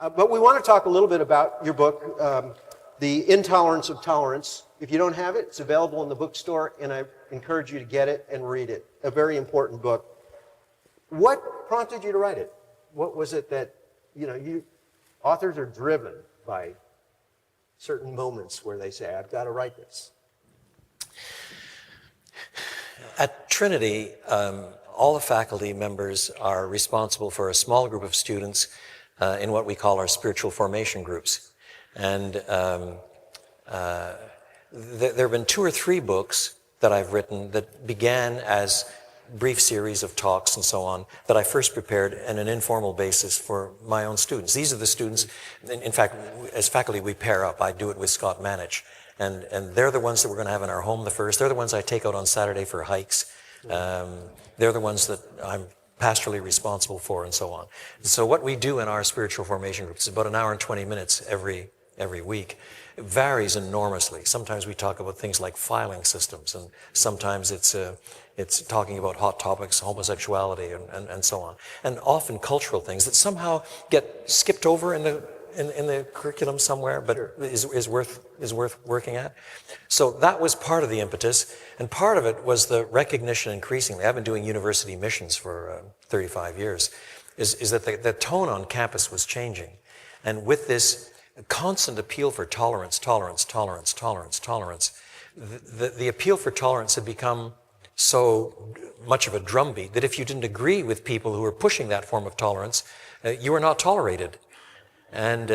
But we want to talk a little bit about your book, The Intolerance of Tolerance. If you don't have it, it's available in the bookstore, and I encourage you to get it and read it. A very important book. What prompted you to write it? What was it that, authors are driven by certain moments where they say, I've got to write this? At Trinity, all the faculty members are responsible for a small group of students in what we call our spiritual formation groups. And there have been 2 or 3 books that I've written that began as brief series of talks and so on that I first prepared on an informal basis for my own students. These are the students, in fact, as faculty we pair up. I do it with Scott Manich. And they're the ones that we're going to have in our home the first. They're the ones I take out on Saturday for hikes. They're the ones that I'm pastorally responsible for and so on. So what we do in our spiritual formation groups is about an hour and 20 minutes every week. It varies enormously. Sometimes we talk about things like filing systems, and sometimes it's talking about hot topics, homosexuality, and so on. And often cultural things that somehow get skipped over in the curriculum somewhere, but is worth working at. So that was part of the impetus, and part of it was the recognition increasingly. I've been doing university missions for 35 years, is that the tone on campus was changing. And with this constant appeal for tolerance, the appeal for tolerance had become so much of a drumbeat that if you didn't agree with people who were pushing that form of tolerance, you were not tolerated. And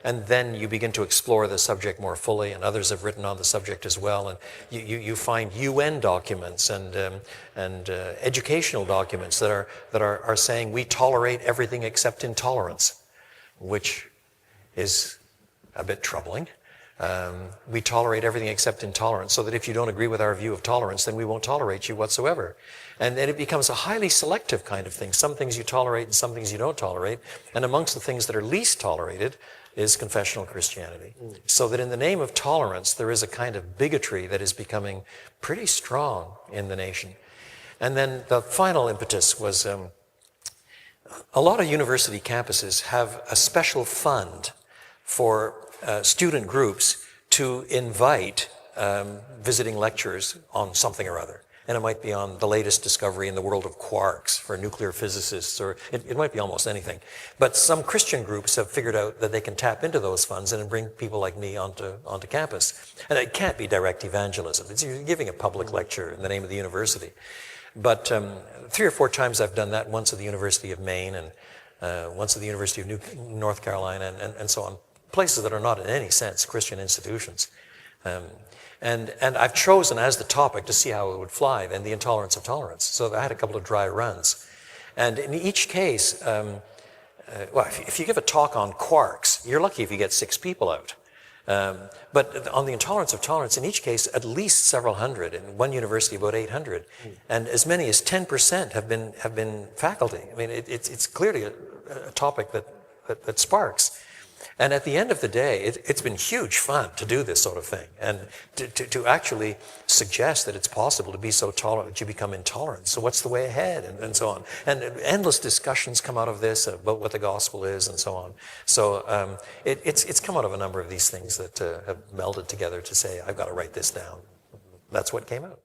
then you begin to explore the subject more fully, and others have written on the subject as well. And you find UN documents and educational documents that are saying we tolerate everything except intolerance, which is a bit troubling. We tolerate everything except intolerance, so that if you don't agree with our view of tolerance, then we won't tolerate you whatsoever. And then it becomes a highly selective kind of thing. Some things you tolerate and some things you don't tolerate. And amongst the things that are least tolerated is confessional Christianity. So that in the name of tolerance, there is a kind of bigotry that is becoming pretty strong in the nation. And then the final impetus was a lot of university campuses have a special fund for student groups to invite visiting lecturers on something or other. And it might be on the latest discovery in the world of quarks for nuclear physicists, or it might be almost anything. But some Christian groups have figured out that they can tap into those funds and bring people like me onto campus. And it can't be direct evangelism. You're giving a public lecture in the name of the university. But 3 or 4 times I've done that, once at the University of Maine and once at the University of North Carolina and so on. Places that are not in any sense Christian institutions. And I've chosen as the topic to see how it would fly, then the intolerance of tolerance. So I had a couple of dry runs. And in each case, if you give a talk on quarks, you're lucky if you get 6 people out. But on the intolerance of tolerance, in each case, at least several hundred. In one university, about 800. And as many as 10% have been faculty. I mean, it's clearly a topic that sparks. And at the end of the day, it's been huge fun to do this sort of thing, and to actually suggest that it's possible to be so tolerant that you become intolerant. So what's the way ahead, and so on. And endless discussions come out of this about what the gospel is and so on. So it's come out of a number of these things that have melded together to say, I've got to write this down. That's what came out.